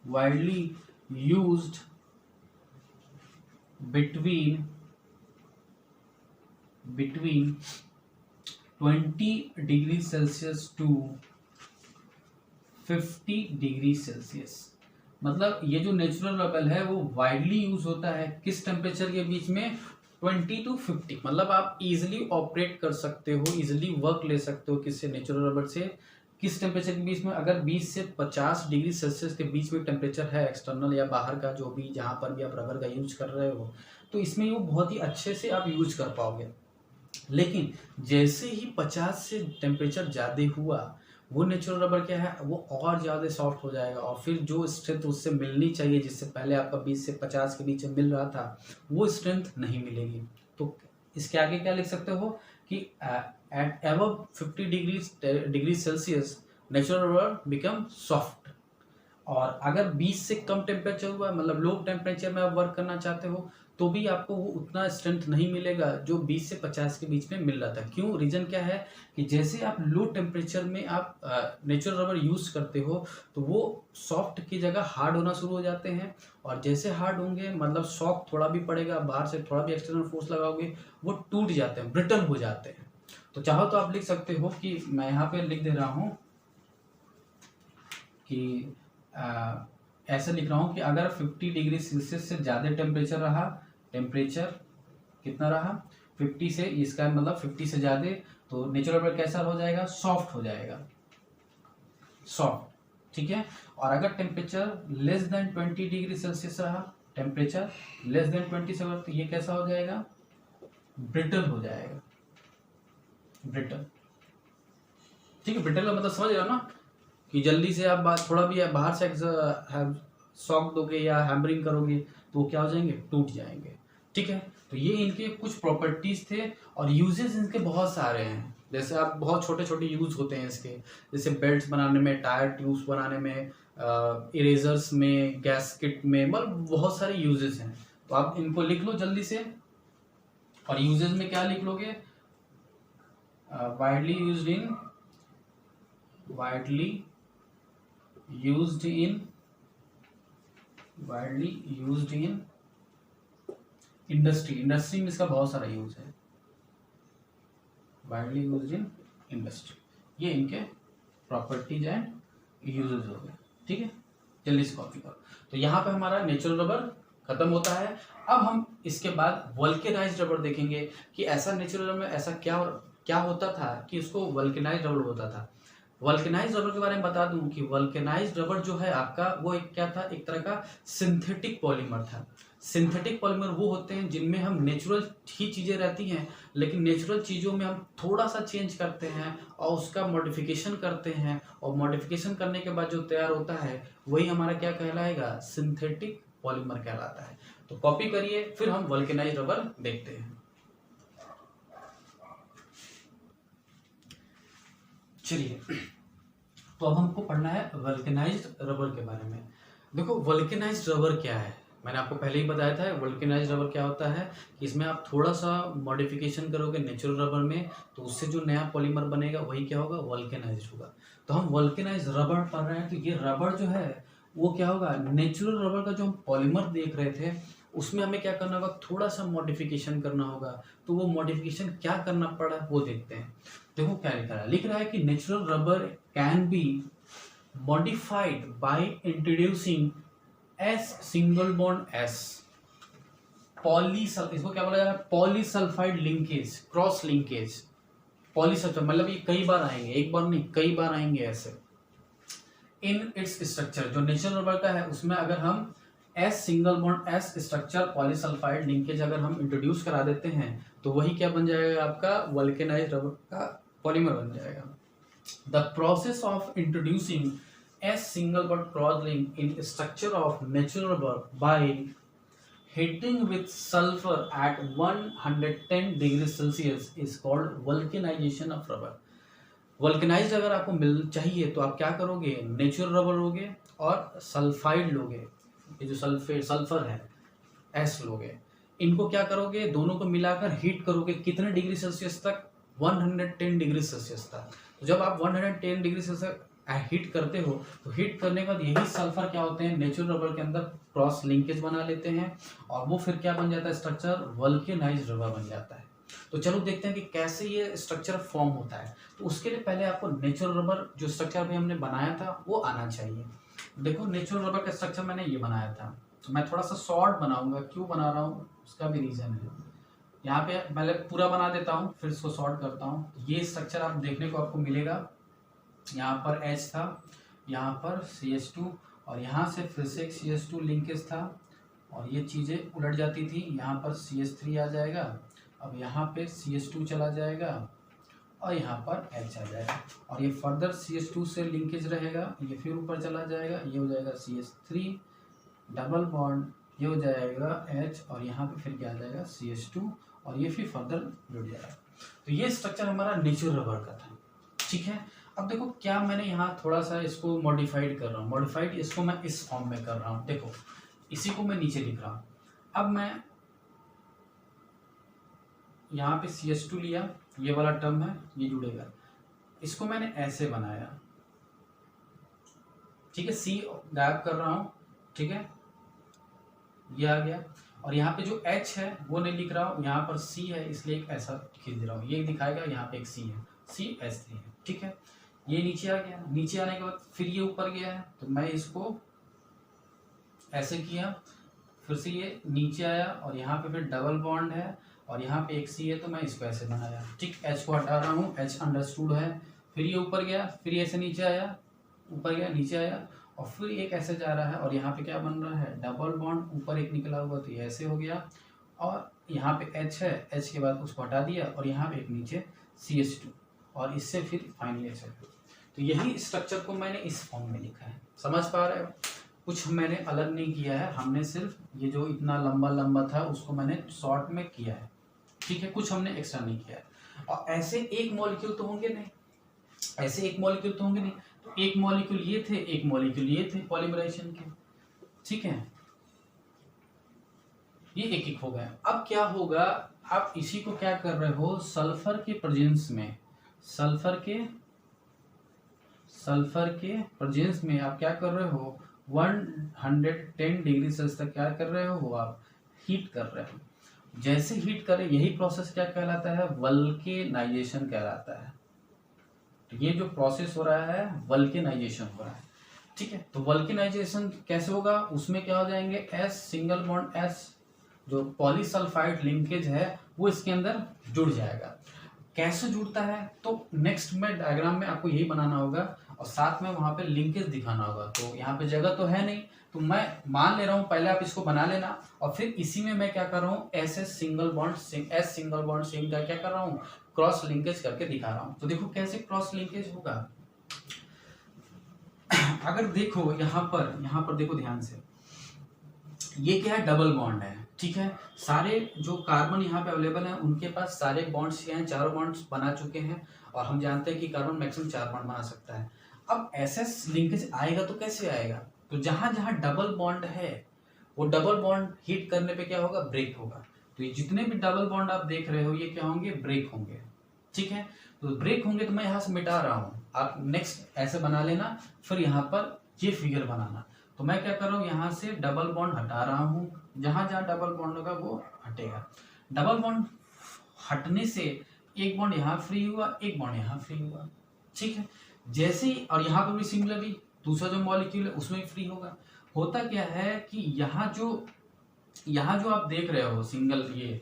widely used between 20 degree Celsius to 50 degree Celsius. मतलब ये जो नेचुरल रबर है वो वाइडली यूज होता है किस टेम्परेचर के बीच में, 20 to 50। मतलब आप इजिली ऑपरेट कर सकते हो, इजिली वर्क ले सकते हो किससे, नेचुरल रबर से, किस टेम्परेचर के बीच में, अगर 20 से 50 डिग्री सेल्सियस के बीच में टेम्परेचर है, एक्सटर्नल या बाहर का, जो भी जहाँ पर भी आप रबर का यूज कर रहे हो, तो इसमें वो बहुत ही अच्छे से आप यूज कर पाओगे। लेकिन जैसे ही 50 से टेम्परेचर ज़्यादा हुआ, वो नेचुरल रबर क्या है, वो और ज़्यादा सॉफ्ट हो जाएगा, और फिर जो स्ट्रेंथ उससे मिलनी चाहिए, जिससे पहले आपका 20 से 50 के बीच में मिल रहा था, वो स्ट्रेंथ नहीं मिलेगी। तो इसके आगे क्या लिख सकते हो कि eight above 50 degree Celsius natural rubber become soft. और अगर 20 से कम टेम्परेचर हुआ, मतलब लो टेम्परेचर में आप वर्क करना चाहते हो, तो भी आपको वो उतना स्ट्रेंथ नहीं मिलेगा जो 20 से 50 के बीच में मिल रहा था। क्यों, रीजन क्या है कि जैसे आप लो टेम्परेचर में आप नेचुरल रबर यूज करते हो, तो वो सॉफ्ट की जगह हार्ड होना शुरू हो जाते हैं, और जैसे हार्ड होंगे मतलब शॉक थोड़ा भी पड़ेगा, बाहर से थोड़ा भी एक्सटर्नल फोर्स लगाओगे, वो टूट जाते हैं, ब्रिटल हो जाते हैं। तो चाहो तो आप लिख सकते हो कि मैं यहाँ पे लिख दे रहा हूँ कि ऐसे लिख रहा हूँ कि अगर 50 डिग्री सेल्सियस से ज़्यादा टेम्परेचर रहा, टेम्परेचर कितना रहा 50 से, इसका मतलब 50 से ज़्यादा, तो नेचुरल रबर कैसा हो जाएगा, सॉफ्ट हो जाएगा, सॉफ्ट, ठीक है। और अगर temperature less than 20 degree Celsius रहा, टेम्परेचर लेस देन 20 से, तो ये कैसा हो जाएगा, ब्रिटल हो जाएगा, ब्रिटल, ठीक है, ब्रिटल का मतलब समझ रहे हो ना, कि जल्दी से आप थोड़ा भी बाहर से शॉक दोगे या हैमरिंग करोगे तो वो क्या हो जाएंगे, टूट जाएंगे। ठीक है, तो ये इनके कुछ प्रॉपर्टीज थे और यूजेस इनके बहुत सारे हैं। जैसे आप बहुत छोटे छोटे यूज होते हैं इसके, जैसे बेल्ट्स बनाने में, टायर ट्यूब्स बनाने में, इरेजर्स में, गैस्केट में, मतलब बहुत सारे यूजेस हैं। तो आप इनको लिख लो जल्दी से। और यूजेस में क्या लिख लोगे, वाइडली यूज्ड इन इंडस्ट्री में इसका बहुत सारा यूज है, वाइडली यूज्ड इन इंडस्ट्री। ये इनके प्रॉपर्टीज एंड यूजेस हो गए। ठीक है, जल्दी से कॉपी करो। तो यहाँ पे हमारा नेचुरल रबर खत्म होता है। अब हम इसके बाद वल्केनाइज्ड रबर देखेंगे कि ऐसा नेचुरल रबर में ऐसा क्या होता था कि उसको वल्केनाइज्ड रबर होता था। वल्केनाइज्ड रबर के बारे में बता दूं कि वल्केनाइज्ड रबर जो है आपका, वो एक क्या था, एक तरह का सिंथेटिक पॉलीमर था। सिंथेटिक पॉलीमर वो होते हैं जिनमें हम नेचुरल ही चीज़ें रहती हैं, लेकिन नेचुरल चीज़ों में हम थोड़ा सा चेंज करते हैं और उसका मॉडिफिकेशन करते हैं, और मॉडिफिकेशन करने के बाद जो तैयार होता है वही हमारा क्या कहलाएगा, सिंथेटिक पॉलीमर कहलाता है। तो कॉपी करिए, फिर हम वल्केनाइज्ड रबर देखते हैं। चलिए, तो अब हमको पढ़ना है वल्केनाइज्ड रबर के बारे में। देखो वल्केनाइज्ड रबर क्या है, मैंने आपको पहले ही बताया था। वल्केनाइज्ड रबर क्या होता है कि इसमें आप थोड़ा सा मॉडिफिकेशन करोगे नेचुरल रबर में, तो उससे जो नया पॉलीमर बनेगा वही क्या होगा, वल्केनाइज्ड होगा। तो हम वल्केनाइज्ड रबर पढ़ रहे हैं, तो ये रबर जो है वो क्या होगा, नेचुरल रबर का जो हम पॉलीमर देख रहे थे उसमें हमें क्या करना होगा, थोड़ा सा मॉडिफिकेशन करना होगा। तो वो मॉडिफिकेशन क्या करना पड़ा वो देखते हैं। देखो क्या लिखा है, लिख रहा है कि natural rubber can be modified by introducing S single bond S इसको क्या बोला जा रहा है, polysulphide linkage, cross linkage. Polysulphide मतलब ये कई बार आएंगे, एक बार नहीं कई बार आएंगे ऐसे। इन इट्स स्ट्रक्चर, जो नेचुरल रबर का है उसमें अगर हम S single bond S structure polysulphide linkage अगर हम इंट्रोड्यूस करा देते हैं तो वही क्या बन जाएगा, आपका वल्केनाइज्ड रबर का पॉलीमर बन जाएगा। The process of introducing S single bond cross link in structure of natural rubber by heating with sulphur at 110 degree Celsius is called vulcanisation of rubber. Vulcanised अगर आपको मिल चाहिए तो आप क्या करोगे, नेचुरल रबर लोगे और सल्फाइड लोगे, ये जो सल्फर है एस लोगे, इनको क्या करोगे, दोनों को मिलाकर हीट करोगे। कितने डिग्री सेल्सियस तक, 110 डिग्री सेल्सियस तक। तो जब आप 110 डिग्री सेल्सियस हीट करते हो तो हीट करने के बाद यही सल्फर क्या होते हैं, नेचुरल रबर के अंदर क्रॉस लिंकेज बना लेते हैं और वो फिर क्या बन जाता है, स्ट्रक्चर वल्केनाइज्ड रबर बन जाता है। तो चलो देखते हैं कि कैसे ये स्ट्रक्चर फॉर्म होता है। तो उसके लिए पहले आपको नेचुरल रबर जो स्ट्रक्चर अभी हमने बनाया था वो आना चाहिए। देखो नेचुरल रबर का स्ट्रक्चर मैंने ये बनाया था, तो मैं थोड़ा सा शॉर्ट बनाऊंगा, क्यों बना रहा हूँ उसका भी रीज़न है। यहाँ पे पहले पूरा बना देता हूँ फिर इसको शॉर्ट करता हूँ। ये स्ट्रक्चर आप देखने को आपको मिलेगा, यहाँ पर H था, यहाँ पर CH2 और यहाँ से फिर से एक CH2 लिंकेज था और ये चीज़ें उलट जाती थी, यहाँ पर CH3 आ जाएगा, अब यहाँ पे CH2 चला जाएगा और यहाँ पर H आ जाएगा और ये फर्दर CH2 से लिंकेज रहेगा, ये फिर ऊपर चला जाएगा, ये हो जाएगा CH3 डबल बॉन्ड, ये हो जाएगा H और यहाँ पे फिर क्या आ जाएगा CH2 और ये फिर फर्दर जुड़ जाएगा। तो ये स्ट्रक्चर हमारा नेचुरल रबर का था। ठीक है, अब देखो क्या मैंने यहाँ थोड़ा सा इसको मॉडिफाइड कर रहा हूँ, मॉडिफाइड इसको मैं इस फॉर्म में कर रहा हूँ। देखो इसी को मैं नीचे लिख रहा हूँ। अब मैं यहाँ पे CH2 लिया, ये वाला टर्म है ये जुड़ेगा, इसको मैंने ऐसे बनाया। ठीक है, C गायब कर रहा हूँ, ठीक है ये आ गया और यहाँ पे जो H है वो नहीं लिख रहा हूँ, यहाँ पर C है इसलिए एक ऐसा खींच दे रहा हूँ, ये दिखाएगा यहाँ पे एक C है, CH3 है। ठीक है, ये नीचे आ गया, नीचे आने के बाद फिर ये ऊपर गया है तो मैं इसको ऐसे किया, फिर से ये नीचे आया और यहाँ पे फिर डबल बॉन्ड है और यहाँ पे एक C है तो मैं इसको ऐसे बनाया। ठीक, H को हटा रहा हूँ, H अंडरस्टूड है, फिर ये ऊपर गया, फिर ऐसे नीचे आया, ऊपर गया नीचे आया और फिर एक ऐसे जा रहा है और यहाँ पे क्या बन रहा है, डबल बॉन्ड, ऊपर एक निकला हुआ तो ये ऐसे हो गया और यहाँ पे H है, H के बाद उसको हटा दिया और यहाँ पे एक नीचे CH2 और इससे फिर फाइनली ऐसे तो यही स्ट्रक्चर को मैंने इस फॉर्म में लिखा है, समझ पा रहे हो। कुछ मैंने अलग नहीं किया है, हमने सिर्फ ये जो इतना लंबा लंबा था उसको मैंने शॉर्ट में किया है, ठीक है, कुछ हमने एक्स्ट्रा नहीं किया है। और ऐसे एक मॉलिक्यूल तो होंगे नहीं, ऐसे एक मॉलिक्यूल तो होंगे नहीं, तो एक मॉलिक्यूल ये थे, एक मॉलिक्यूल ये थे पॉलीमराइजेशन के, ठीक है, ये एक एक हो गए। अब क्या होगा, आप इसी को क्या कर रहे हो, सल्फर के प्रेजेंस में, सल्फर के प्रेजेंस में आप क्या कर रहे हो, 110 डिग्री सेल्सियस तक क्या कर रहे हो, आप हीट कर रहे हो। जैसे हीट करें, यही प्रोसेस क्या कहलाता है, वल्केनाइजेशन कहलाता है। तो ये जो प्रोसेस हो रहा है वल्केनाइजेशन हो रहा है, ठीक है। तो वल्केनाइजेशन कैसे होगा, उसमें क्या हो जाएंगे, एस सिंगल बॉन्ड एस जो पॉलीसल्फाइड लिंकेज है वो इसके अंदर जुड़ जाएगा। कैसे जुड़ता है तो नेक्स्ट में डायग्राम में आपको यही बनाना होगा और साथ में वहां पे लिंकेज दिखाना होगा। तो यहाँ पे जगह तो है नहीं, तो मैं मान ले रहा हूँ, पहले आप इसको बना लेना और फिर इसी में मैं क्या कर रहा हूँ, एस सिंगल बॉन्ड सिंग का क्या कर रहा हूँ, क्रॉस लिंकेज करके दिखा रहा हूँ। तो देखो कैसे क्रॉस लिंकेज होगा। अगर देखो यहाँ पर देखो ध्यान से, ये क्या है, डबल बॉन्ड है, ठीक है। सारे जो कार्बन यहाँ पे अवेलेबल हैं उनके पास सारे बॉन्ड्स क्या हैं, 4 बॉन्ड्स बना चुके हैं और हम जानते हैं कि कार्बन मैक्सिमम 4 बॉन्ड बना सकता है। अब एसएस लिंकेज आएगा तो कैसे आएगा, तो जहां जहां डबल बॉन्ड है वो डबल बॉन्ड हीट करने पे क्या होगा, ब्रेक होगा। तो ये जितने भी डबल बॉन्ड आप देख रहे हो ये क्या होंगे, ब्रेक होंगे, ठीक है। तो ब्रेक होंगे तो मैं यहाँ से मिटा रहा हूँ, आप नेक्स्ट ऐसे बना लेना, फिर यहाँ पर ये फिगर बनाना। तो मैं क्या कर रहा हूँ, यहाँ से डबल बॉन्ड हटा रहा हूँ, जहां जहां डबल बॉन्ड होगा वो हटेगा। डबल बॉन्ड हटने से एक बॉन्ड यहाँ फ्री हुआ, एक बॉन्ड यहाँ फ्री हुआ, ठीक है। जैसे ही, और यहाँ पर भी सिमिलरली दूसरा जो मॉलिक्यूल है उसमें भी फ्री होगा। होता क्या है कि यहाँ जो आप देख रहे हो सिंगल ये,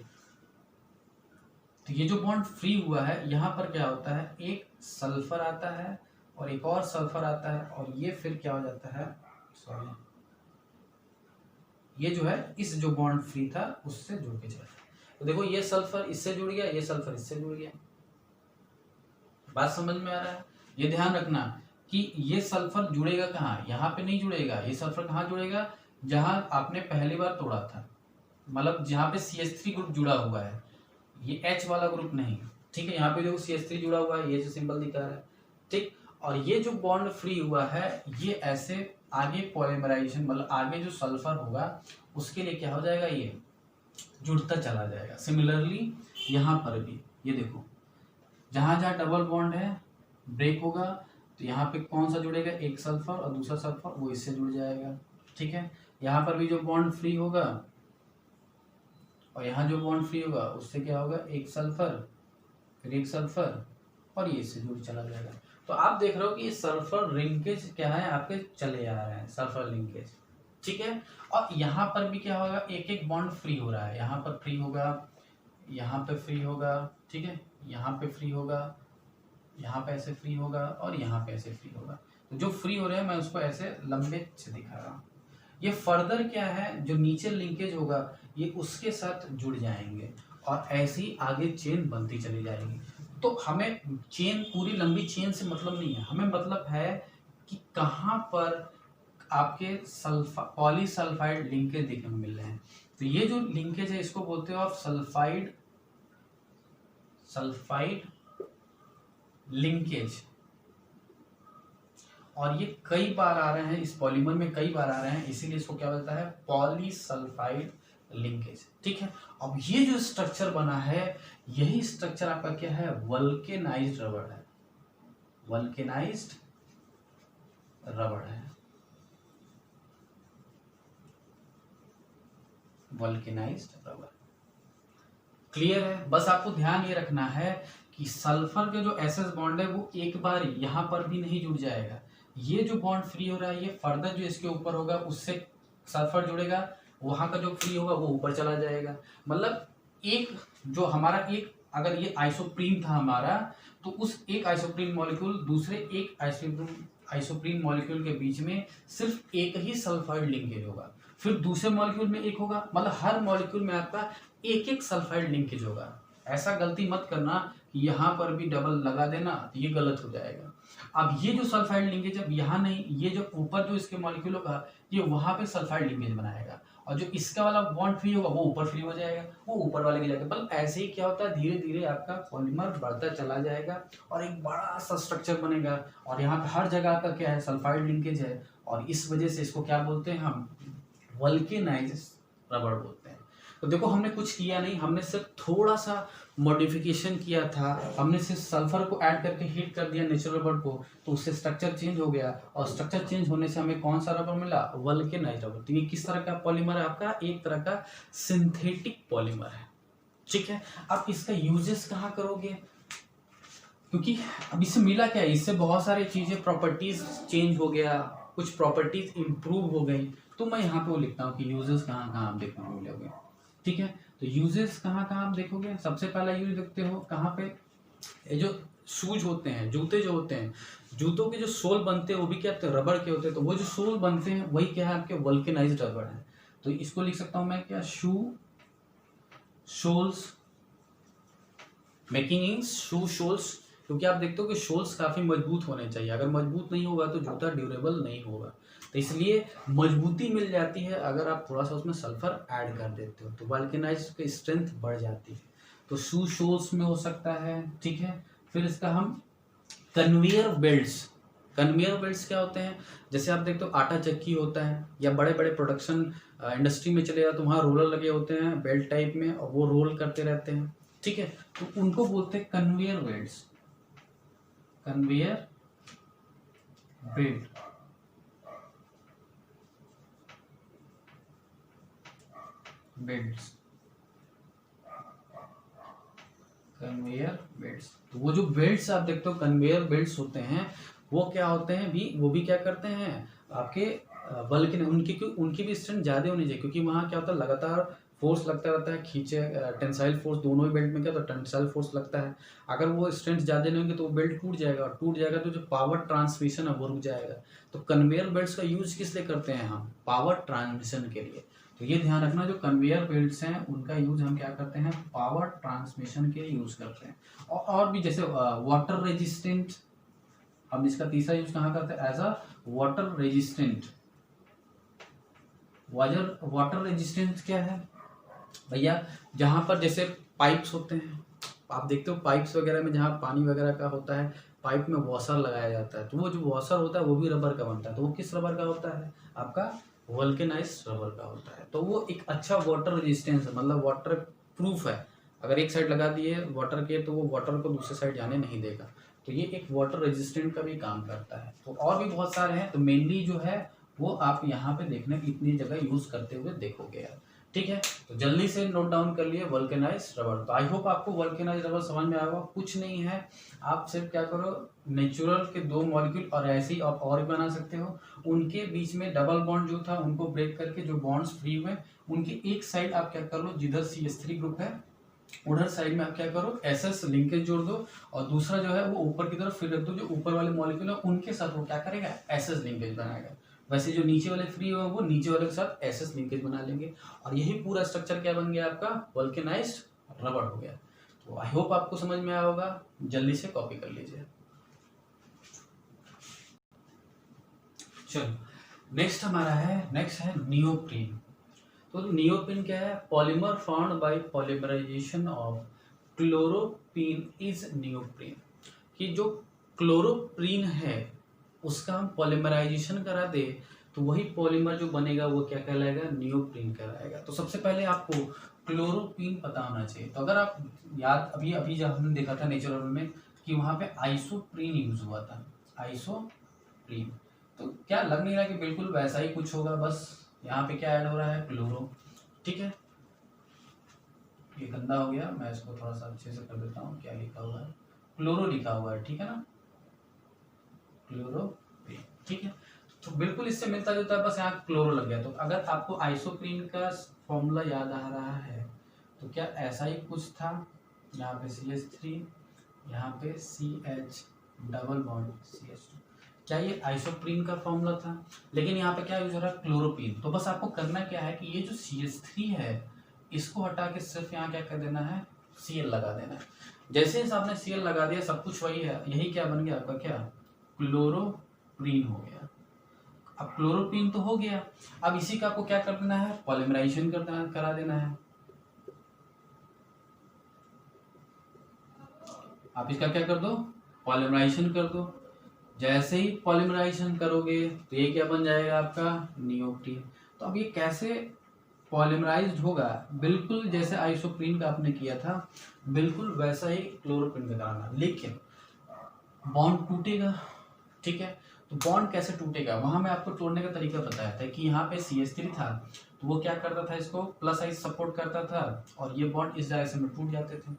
तो ये जो बॉन्ड फ्री हुआ है यहाँ पर क्या होता है, एक सल्फर आता है और एक और सल्फर आता है और ये फिर क्या हो जाता है, सॉरी, ये जो है इस जो बॉन्ड फ्री था उससे जुड़ के चला। तो देखो ये सल्फर इससे जुड़ गया, ये सल्फर इससे जुड़ गया, बात समझ में आ रहा है। ये ध्यान रखना कि ये सल्फर जुड़ेगा कहाँ, यहाँ पे नहीं जुड़ेगा। ये सल्फर कहाँ जुड़ेगा, जहां आपने पहली बार तोड़ा था, मतलब जहाँ पे CH3 ग्रुप जुड़ा हुआ है, ये H वाला ग्रुप नहीं, ठीक है। यहाँ पे देखो CH3 जुड़ा हुआ है, ये जो सिंबल दिखा रहा है, ठीक। और ये जो बॉन्ड फ्री हुआ है ये ऐसे आगे पॉलीमराइजेशन, मतलब आगे जो सल्फर होगा उसके लिए क्या हो जाएगा, ये जुड़ता चला जाएगा। सिमिलरली यहाँ पर भी ये देखो, जहां जहां डबल बॉन्ड है ब्रेक होगा, तो यहाँ पे कौन सा जुड़ेगा, एक सल्फर और दूसरा सल्फर वो इससे जुड़ जाएगा, ठीक है। यहाँ पर भी जो बॉन्ड फ्री होगा और यहाँ जो बॉन्ड फ्री होगा उससे क्या होगा, एक सल्फर फिर एक सल्फर और ये इससे जुड़ चला जाएगा। तो आप देख रहे हो कि सल्फर लिंकेज क्या है, आपके चले आ रहे हैं सल्फर लिंकेज, ठीक है। और यहाँ पर भी क्या होगा, एक एक बॉन्ड फ्री हो रहा है, यहाँ पर फ्री होगा, यहाँ पे फ्री होगा, ठीक है, यहाँ पे फ्री होगा, यहाँ पे ऐसे फ्री होगा और यहाँ पे ऐसे फ्री होगा। तो जो फ्री हो रहे हैं मैं उसको ऐसे लंबे से दिखा रहा हूँ। ये फर्दर क्या है, जो नीचे लिंकेज होगा ये उसके साथ जुड़ जाएंगे और ऐसे ही आगे चेन बनती चली जाएगी। तो हमें चेन, पूरी लंबी चेन से मतलब नहीं है, हमें मतलब है कि कहाँ पर आपके पॉलीसल्फाइड लिंकेज देखने को मिल रहे हैं। तो ये जो लिंकेज है इसको बोलते हो आप सल्फाइड लिंकेज, और ये कई बार आ रहे हैं इस पॉलीमर में, कई बार आ रहे हैं, इसीलिए इसको क्या बोलता है, पॉलीसल्फाइड लिंकेज, ठीक है। अब ये जो स्ट्रक्चर बना है यही स्ट्रक्चर आपका क्या है, वल्केनाइज्ड रबड़ है, वल्केनाइज्ड रबड़ है, वल्केनाइज्ड रबड़। क्लियर है। बस आपको ध्यान ये रखना है कि सल्फर के जो एसएस बॉन्ड है वो एक बार यहाँ पर भी नहीं जुड़ जाएगा। ये जो बॉन्ड फ्री हो रहा है ये फर्दर जो इसके ऊपर होगा उससे सल्फर जुड़ेगा, वहां का जो फ्री होगा वो ऊपर चला जाएगा। मतलब एक जो हमारा एक, अगर ये आइसोप्रीन था हमारा, तो उस एक आइसोप्रीन मॉलिक्यूल दूसरे एक आइसोप्रीन मॉलिक्यूल के बीच में सिर्फ एक ही सल्फाइड लिंकेज होगा, फिर दूसरे मॉलिक्यूल में एक होगा, मतलब हर मॉलिक्यूल में आपका एक एक सल्फाइड लिंकेज होगा। ऐसा गलती मत करना कि यहाँ पर भी डबल लगा देना, तो ये गलत हो जाएगा। अब ये जो सल्फाइड लिंकेज अब यहाँ नहीं, ये जो ऊपर जो इसके मॉलिक्यूल होगा ये वहां पे सल्फाइड लिंकेज बनाएगा, और जो इसका वाला बॉन्ड फ्री होगा वो ऊपर फ्री हो जाएगा, वो ऊपर वाले के जाएगा। मतलब ऐसे ही क्या होता है, धीरे धीरे आपका पॉलीमर बढ़ता चला जाएगा और एक बड़ा सा स्ट्रक्चर बनेगा। और यहाँ पे हर जगह का क्या है, सल्फाइड लिंकेज है, और इस वजह से इसको क्या बोलते हैं हम, वल्केनाइज्ड रबर बोलते हैं। तो देखो हमने कुछ किया नहीं, हमने सिर्फ थोड़ा सा मॉडिफिकेशन किया था, हमने सिर्फ सल्फर को ऐड करके हीट कर दिया नेचुरल रबर को, तो उससे स्ट्रक्चर चेंज हो गया, और स्ट्रक्चर चेंज होने से हमें कौन सा रबर मिला, वल्केनाइज्ड रबर। तो ये किस तरह का पॉलीमर है आपका, एक तरह का सिंथेटिक पॉलीमर है, ठीक है। अब इसका यूजेस कहाँ करोगे, क्योंकि अब इससे मिला क्या है, इससे बहुत सारी चीजें, प्रॉपर्टीज चेंज हो गया, कुछ प्रॉपर्टीज इंप्रूव हो गई। तो मैं यहाँ पे वो लिखता हूँ कि यूजेस कहाँ कहाँ आप देखने को मिलोगे, ठीक है। तो यूजेस कहाँ कहाँ आप देखोगे, सबसे पहला यूज देखते हो कहाँ पे, ये जो शूज होते हैं, जूते जो होते हैं, जूतों के जो सोल बनते हैं वो भी क्या होते हैं, रबर के होते हैं। तो वो जो सोल बनते हैं वही क्या है, आपके वल्केनाइज्ड रबर है। तो इसको लिख सकता हूँ मैं क्या, shoe soles, making in shoe soles, क्योंकि आप देखते हो कि शोल्स काफी मजबूत होने चाहिए, अगर मजबूत नहीं होगा तो जूता ड्यूरेबल नहीं होगा। तो इसलिए मजबूती मिल जाती है अगर आप थोड़ा सा उसमें सल्फर ऐड कर देते हो, तो वल्केनाइज्ड की स्ट्रेंथ बढ़ जाती है। तो शू शोल्स में हो सकता है, ठीक है। फिर इसका हम कन्वेयर बेल्ट्स, कन्वेयर बेल्ट्स क्या होते हैं, जैसे आप देखते हो आटा चक्की होता है, या बड़े बड़े प्रोडक्शन इंडस्ट्री में चले जाओ तो वहाँ रोलर लगे होते हैं बेल्ट टाइप में, और वो रोल करते रहते हैं, ठीक है। तो उनको बोलते हैं conveyor belts, conveyor belt, belts, conveyor belts. तो वो जो बेल्ट्स आप देखते हो कन्वेयर बेल्ट्स होते हैं, वो क्या होते हैं भी, वो भी क्या करते हैं आपके बल्कि उनकी भी स्ट्रेंथ ज्यादा होनी चाहिए, क्योंकि वहाँ क्या होता है लगातार फोर्स लगता रहता है, खींचे टेंसाइल फोर्स, दोनों ही बेल्ट में क्या होता है टेंसाइल फोर्स लगता है। अगर वो स्ट्रेंथ ज्यादा नहीं होंगे तो वो बेल्ट टूट जाएगा, और टूट जाएगा तो जो पावर ट्रांसमिशन है वो रुक जाएगा। तो कन्वेयर बेल्ट्स का यूज किस लिए करते हैं हम, पावर ट्रांसमिशन के लिए। तो ये ध्यान रखना, जो कन्वेयर बेल्ट्स हैं उनका यूज हम क्या करते हैं, पावर ट्रांसमिशन के लिए यूज करते हैं। और भी जैसे वाटर रेजिस्टेंट, हम इसका तीसरा यूज कहाँ करते हैं, as a water resistant. Water resistant क्या है भैया, जहां पर जैसे पाइप्स होते हैं, आप देखते हो पाइप्स वगैरह में जहाँ पानी वगैरह का होता है, पाइप में वॉशर लगाया जाता है, तो वो जो वॉशर होता है वो भी रबर का बनता है। तो वो किस रबर का होता है, आपका वल्केनाइज्ड रबर का होता है। तो वो एक अच्छा वाटर रेजिस्टेंस है, मतलब वाटर प्रूफ है। अगर एक साइड लगा दिए वाटर के तो वो वाटर को दूसरे साइड जाने नहीं देगा। तो ये एक वाटर रेजिस्टेंट का भी काम करता है। तो और भी बहुत सारे हैं, तो मेनली जो है वो आप यहाँ पे देखने की इतनी जगह यूज करते हुए देखोगे यार, ठीक है। तो जल्दी से नोट डाउन कर लिए वल्केनाइज्ड रबर। तो आई होप आपको वल्केनाइज्ड रबर समझ में आएगा। कुछ नहीं है, आप सिर्फ क्या करो, नेचुरल के दो मॉलिक्यूल और ऐसे ही आप और भी बना सकते हो, उनके बीच में डबल बॉन्ड जो था उनको ब्रेक करके जो बॉन्ड्स फ्री हुए, उनकी एक साइड आप क्या कर लो, जिधर CH3 ग्रुप है उधर साइड में आप क्या करो, SS लिंकेज जोड़ दो, और दूसरा जो है वो ऊपर की तरफ फिर रख दो, जो ऊपर वाले मॉलिक्यूल है उनके साथ वो क्या करेगा, SS लिंकेज बनाएगा। वैसे जो नीचे वाले फ्री हुए वो नीचे वाले के साथ SS लिंकेज बना लेंगे, और यही पूरा स्ट्रक्चर क्या बन गया आपका, वल्केनाइज्ड रबर हो गया। तो आई होप आपको समझ में आया होगा, जल्दी से कॉपी कर लीजिए। चलो नेक्स्ट हमारा है, नेक्स्ट है नियोप्रीन। तो नियोप्रीन क्या है, polymer found by polymerisation of chloroprene is neoprene. कि जो क्लोरोप्रीन है उसका हम पॉलीमराइजेशन करा दे तो वही पॉलीमर जो बनेगा वो क्या कहलाएगा, नियोप्रीन कहलाएगा। तो सबसे पहले आपको क्लोरोप्रीन पता होना चाहिए। तो अगर आप याद, अभी अभी जब हमने देखा था नेचुरल में कि वहां पे आइसोप्रीन यूज हुआ था, आइसोप्रीन। तो क्या लग नहीं रहा कि बिल्कुल वैसा ही कुछ होगा, बस यहाँ पे क्या ऐड हो रहा है, क्लोरो, ठीक है। ये गंदा हो गया, मैं इसको थोड़ा सा अच्छे से कर देता हूँ। क्या लिखा हुआ है, क्लोरो लिखा हुआ है, ठीक है ना, क्लोरोप्रीन, ठीक है। तो बिल्कुल इससे मिलता जुलता है, बस यहाँ क्लोरो लग गया। तो अगर आपको आइसोप्रीन का फॉर्मूला याद आ रहा है तो क्या ऐसा ही कुछ था, यहाँ पे CH3, यहाँ पे CH डबल बॉन्ड CH2, क्या ये आइसोप्रीन का फॉर्मूला था। लेकिन यहाँ पे क्या यूज हो रहा है, क्लोरोप्रीन। तो बस आपको करना क्या है कि ये जो CH3 है इसको हटा के सिर्फ यहाँ क्या कर देना है, Cl लगा देना है। जैसे ही आपने Cl लगा दिया सब कुछ वही है, यही क्या बन गया आपका, क्या क्लोरोप्रीन हो गया। अब क्लोरोप्रीन तो हो गया, अब इसी का आपको क्या कर देना है, पॉलीमराइजेशन करा देना है। आप इसका क्या कर दो, पॉलीमराइजेशन कर दो। जैसे ही पॉलीमराइजेशन करोगे तो ये क्या बन जाएगा आपका, नियोप्रीन। तो अब ये कैसे पॉलीमराइज्ड होगा, बिल्कुल जैसे आइसोप्रीन का आपने किया था बिल्कुल वैसा ही क्लोरोप्रीन का कराना, लेकिन बॉन्ड टूटेगा। ठीक है, तो बॉन्ड कैसे टूटेगा, वहां मैं आपको तोड़ने का तरीका बताया था कि यहाँ पे CH3 था तो वो क्या करता था, इसको प्लस आइस सपोर्ट करता था और ये बॉन्ड इस डायरेक्शन में टूट जाते थे।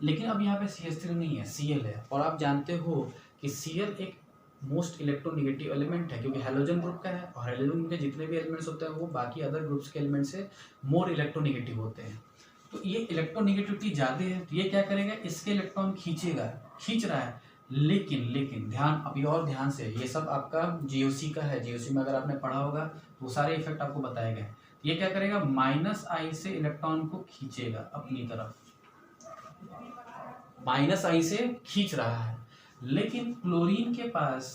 लेकिन अब यहाँ पे CH3 नहीं है, Cl है, और आप जानते हो कि Cl एक मोस्ट इलेक्ट्रोनेगेटिव एलिमेंट है क्योंकि हैलोजन ग्रुप का है, और हैलोजन ग्रुप के जितने भी एलिमेंट्स होते हैं वो बाकी अदर ग्रुप्स के एलिमेंट से मोर इलेक्ट्रोनेगेटिव होते हैं। तो ये इलेक्ट्रोनेगेटिविटी ज़्यादा है तो ये क्या करेगा, इसके इलेक्ट्रॉन खींचेगा, खींच रहा है। लेकिन ध्यान, अभी और ध्यान से, ये सब आपका GOC का है, GOC में अगर आपने पढ़ा होगा तो वो सारे इफेक्ट आपको बताए गए। ये क्या करेगा, -I से इलेक्ट्रॉन को खींचेगा अपनी तरफ, -I से खींच रहा है। लेकिन क्लोरीन के पास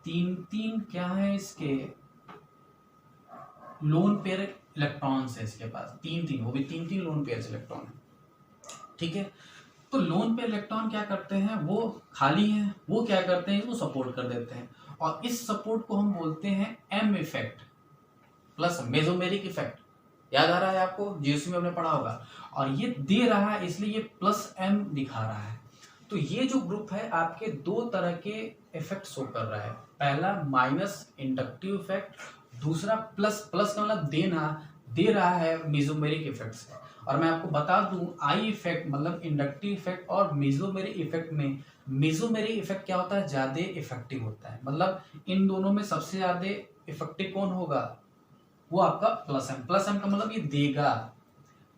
तीन क्या है, इसके लोन पेयर इलेक्ट्रॉन्स है, इसके पास तीन, वो भी तीन लोन पेयर इलेक्ट्रॉन है। ठीक है, तो लोन पेयर इलेक्ट्रॉन क्या करते हैं, वो खाली है, वो क्या करते हैं, इसको सपोर्ट कर देते हैं, और इस सपोर्ट को हम बोलते हैं M effect plus mesomeric effect. याद आ रहा है आपको, GOC में हमने पढ़ा होगा। और ये दे रहा है इसलिए ये +M दिखा रहा है। तो ये जो ग्रुप है आपके दो तरह के इफेक्ट शो कर रहा है, पहला माइनस इंडक्टिव इफेक्ट, दूसरा प्लस का मतलब दे रहा है मेसोमेरिक इफेक्ट से। और मैं आपको बता दूं, आई इफेक्ट मतलब इंडक्टिव इफेक्ट और मेसोमेरिक इफेक्ट में मेसोमेरिक इफेक्ट क्या होता है, ज्यादा इफेक्टिव होता है। मतलब इन दोनों में सबसे ज्यादा इफेक्टिव कौन होगा, वो आपका +M का मतलब ये देगा।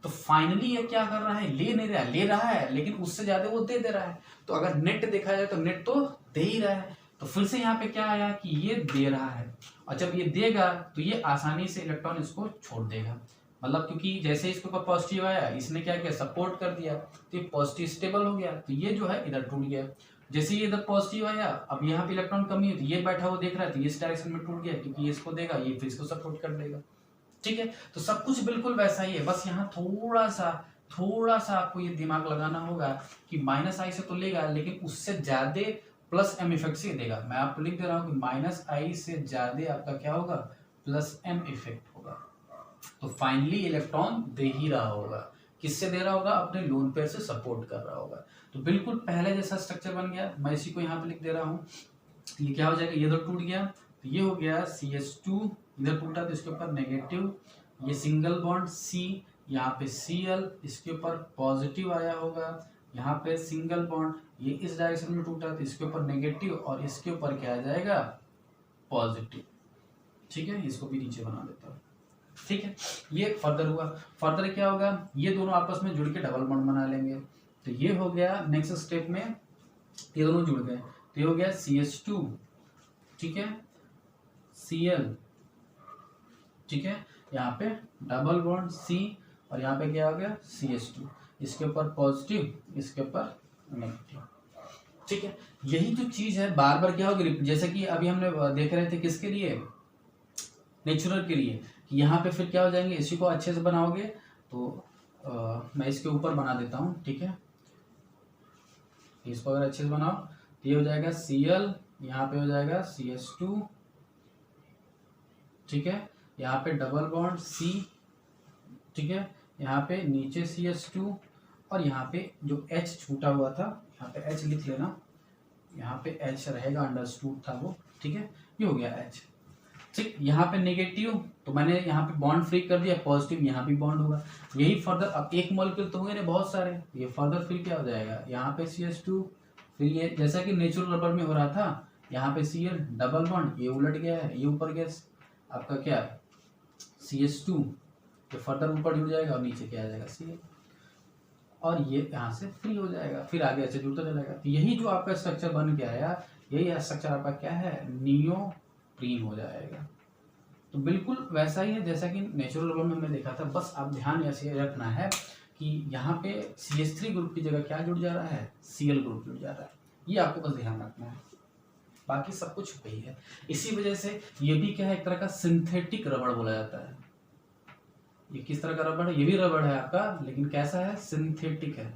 तो फाइनली ये क्या कर रहा है, ले रहा है लेकिन उससे ज्यादा वो दे रहा है। तो अगर नेट देखा जाए तो नेट तो दे ही रहा है। तो फिर से यहाँ पे क्या आया कि ये दे रहा है, और जब ये देगा तो ये आसानी से इलेक्ट्रॉन इसको छोड़ देगा। मतलब क्योंकि जैसे इसके ऊपर पॉजिटिव आया, इसने क्या किया, सपोर्ट कर दिया, तो ये पॉजिटिव स्टेबल हो गया, तो ये जो है इधर टूट गया। जैसे ये इधर पॉजिटिव आया, अब यहाँ पे इलेक्ट्रॉन कमी है तो ये बैठा हुआ देख रहा है, तो ये इस डायरेक्शन में टूट गया क्योंकि ये इसको देगा, ये फिर इसको सपोर्ट कर देगा। ठीक है, तो सब कुछ बिल्कुल वैसा ही है, बस यहाँ थोड़ा सा आपको ये दिमाग लगाना होगा कि -I से तो लेगा लेकिन उससे ज्यादा +M इफेक्ट से देगा। मैं आपको लिख दे रहा हूँ कि -I से ज्यादा आपका क्या होगा, +M इफेक्ट होगा। तो फाइनली इलेक्ट्रॉन दे ही रहा होगा, किससे दे रहा होगा, अपने लोन पेयर से सपोर्ट कर रहा होगा। तो बिल्कुल पहले जैसा स्ट्रक्चर बन गया, मैं इसी को यहाँ पे लिख दे रहा हूँ। ये क्या हो जाएगा, ये तो टूट गया, तो ये हो गया CH2, इधर टूटा तो इसके ऊपर नेगेटिव, ये सिंगल बॉन्ड C, यहाँ पे Cl, इसके ऊपर पॉजिटिव आया होगा, यहाँ पे सिंगल बॉन्ड, ये इस डायरेक्शन में टूटा तो इसके ऊपर नेगेटिव और इसके ऊपर क्या आ जाएगा, पॉजिटिव। ठीक है, इसको भी नीचे बना देता हूँ। ठीक है, ये फर्दर हुआ। फर्दर क्या होगा, ये दोनों आपस में जुड़ के डबल बॉन्ड बना लेंगे। तो ये हो गया नेक्स्ट स्टेप में, ये दोनों जुड़ गए, तो ये हो गया CH2, ठीक है, Cl, ठीक है, यहाँ पे डबल बॉन्ड C, और यहाँ पे क्या हो गया CH2, इसके ऊपर पॉजिटिव, इसके ऊपर नेगेटिव। ठीक है, यही जो चीज है बार बार क्या होगी, जैसे कि अभी हमने देख रहे थे किसके लिए, नेचुरल के लिए, कि यहाँ पे फिर क्या हो जाएंगे, इसी को अच्छे से बनाओगे तो मैं इसके ऊपर बना देता हूँ। ठीक है, इसको अगर अच्छे से बनाओ तो ये हो जाएगा Cl, यहाँ पे हो जाएगा CH2, ठीक है, यहाँ पे डबल बॉन्ड C, ठीक है, यहाँ पे नीचे CH2, और यहाँ पे जो H छूटा हुआ था, यहाँ पे H लिख लेना, यहाँ पे H रहेगा, अंडरस्टूड था वो। ठीक है, ये हो गया H। ठीक, यहाँ पे नेगेटिव, तो मैंने यहाँ पे बॉन्ड फ्री कर दिया, पॉजिटिव यहाँ भी बॉन्ड होगा। यही फर्दर, अब एक मॉलिक्यूल तो होंगे ना बहुत सारे, ये फर्दर फिर क्या हो जाएगा, यहाँ पे CH2, फिर ये जैसा कि नेचुरल रबर में हो रहा था, यहाँ पे Cl डबल बॉन्ड, ये उलट गया है, ये ऊपर गया आपका क्या CH2, तो फर्दर ऊपर जुड़ जाएगा और नीचे क्या आ जाएगा Cl, और ये यहाँ से फ्री हो जाएगा, फिर आगे ऐसे जुड़ता चलेगा। तो यही जो आपका स्ट्रक्चर बन के आया, यही स्ट्रक्चर आपका क्या है, नियोप्रीन हो जाएगा। तो बिल्कुल वैसा ही है जैसा कि नेचुरल रबर में हमने देखा था, बस आप ध्यान ऐसे रखना है कि यहाँ पे CH3 ग्रुप की जगह क्या जुड़ जा रहा है, Cl ग्रुप जुड़ जा रहा है, ये आपको बस ध्यान रखना है। बाकी सब कुछ वही है। इसी वजह से ये भी क्या है, एक तरह का सिंथेटिक रबड़ बोला जाता है। ये किस तरह का रबड़ है, ये भी रबड़ है आपका, लेकिन कैसा है, सिंथेटिक है।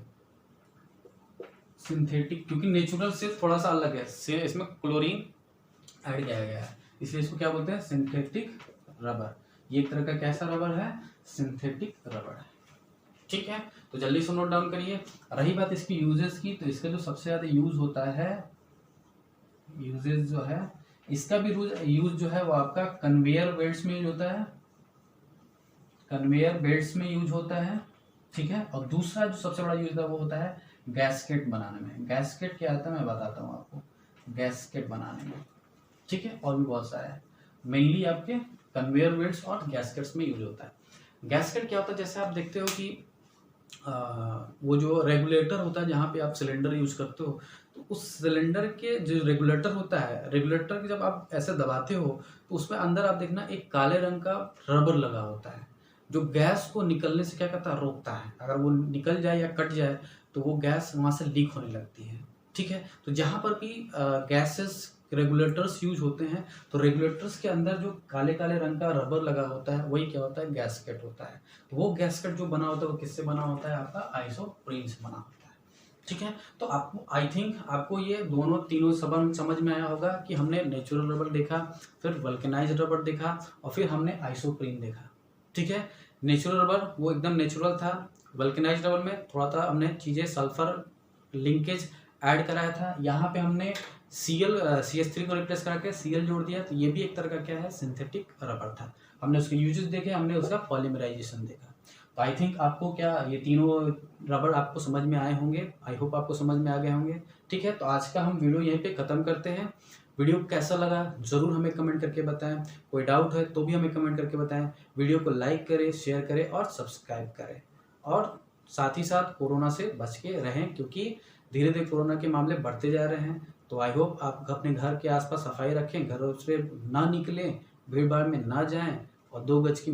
सिंथेटिक क्योंकि नेचुरल से थोड़ा सा अलग है, से इसमें क्लोरीन ऐड किया गया है, इसलिए इसको क्या बोलते हैं, सिंथेटिक रबर। ये एक तरह का कैसा रबर है, सिंथेटिक रबर है। ठीक है, तो जल्दी से नोट डाउन करिए। रही बात इसकी यूजेस की, तो इसका जो सबसे ज्यादा यूज होता है, यूजेस जो है इसका भी यूज जो है वो आपका कन्वेयर बेल्ट्स में यूज होता है, कन्वेयर बेल्ट्स में यूज होता है। ठीक है, और दूसरा जो सबसे बड़ा यूज है वो होता है गैस्केट बनाने में। गैस्केट क्या आता है मैं बताता हूँ आपको, गैस्केट बनाने में। ठीक है, और भी बहुत सारा है, मेनली आपके कन्वेयर बेल्ट्स और गैस्केट्स में यूज होता है। गैस्केट क्या होता है, जैसे आप देखते हो कि वो जो रेगुलेटर होता है जहाँ पे आप सिलेंडर यूज करते हो, तो उस सिलेंडर के जो रेगुलेटर होता है, रेगुलेटर के जब आप ऐसे दबाते हो तो उसमें अंदर आप देखना एक काले रंग का रबर लगा होता है, जो गैस को निकलने से क्या करता है, रोकता है। अगर वो निकल जाए या कट जाए तो वो गैस वहाँ से लीक होने लगती है। ठीक है, तो जहाँ पर भी गैसेस रेगुलेटर्स यूज होते हैं, तो रेगुलेटर्स के अंदर जो काले काले रंग का रबर लगा होता है वही क्या होता है, गैस्केट होता है। तो वो गैस्केट जो बना होता है वो किससे बना होता है, आपका आइसोप्रीन से बना होता है। ठीक है, तो आपको आई थिंक आपको ये दोनों तीनों सबक समझ में आया होगा कि हमने नेचुरल रबर देखा, फिर वल्केनाइज्ड रबर देखा, और फिर हमने आइसोप्रीन देखा। ठीक है, नेचुरल रबर वो एकदम नेचुरल था, वल्केनाइज्ड रबर में थोड़ा सा हमने चीज़ें सल्फर लिंकेज ऐड कराया था, यहाँ पे हमने CH3 को रिप्लेस करा के Cl जोड़ दिया, तो ये भी एक तरह का क्या है, सिंथेटिक रबर था। हमने उसके यूजेस देखे, हमने उसका पॉलीमराइजेशन देखा। तो आई थिंक आपको क्या ये तीनों रबर आपको समझ में आए होंगे, आई होप आपको समझ में आ गए होंगे। ठीक है, तो आज का हम वीडियो यहीं पे ख़त्म करते हैं। वीडियो कैसा लगा ज़रूर हमें कमेंट करके बताएं, कोई डाउट है तो भी हमें कमेंट करके बताएं। वीडियो को लाइक करें, शेयर करें और सब्सक्राइब करें, और साथ ही साथ कोरोना से बच के रहें, क्योंकि धीरे धीरे कोरोना के मामले बढ़ते जा रहे हैं। तो आई होप आप अपने घर के आसपास सफाई रखें, घरों से ना निकलें, भीड़ भाड़ में ना जाएं, और 2 गज की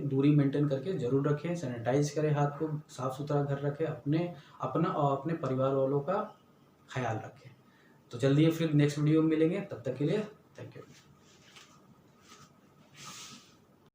दूरी मेंटेन करके जरूर रखें। सैनिटाइज करें, हाथ को साफ सुथरा घर रखें, अपना और अपने परिवार वालों का ख्याल रखें। तो जल्दी फिर नेक्स्ट वीडियो में मिलेंगे, तब तक के लिए थैंक यू।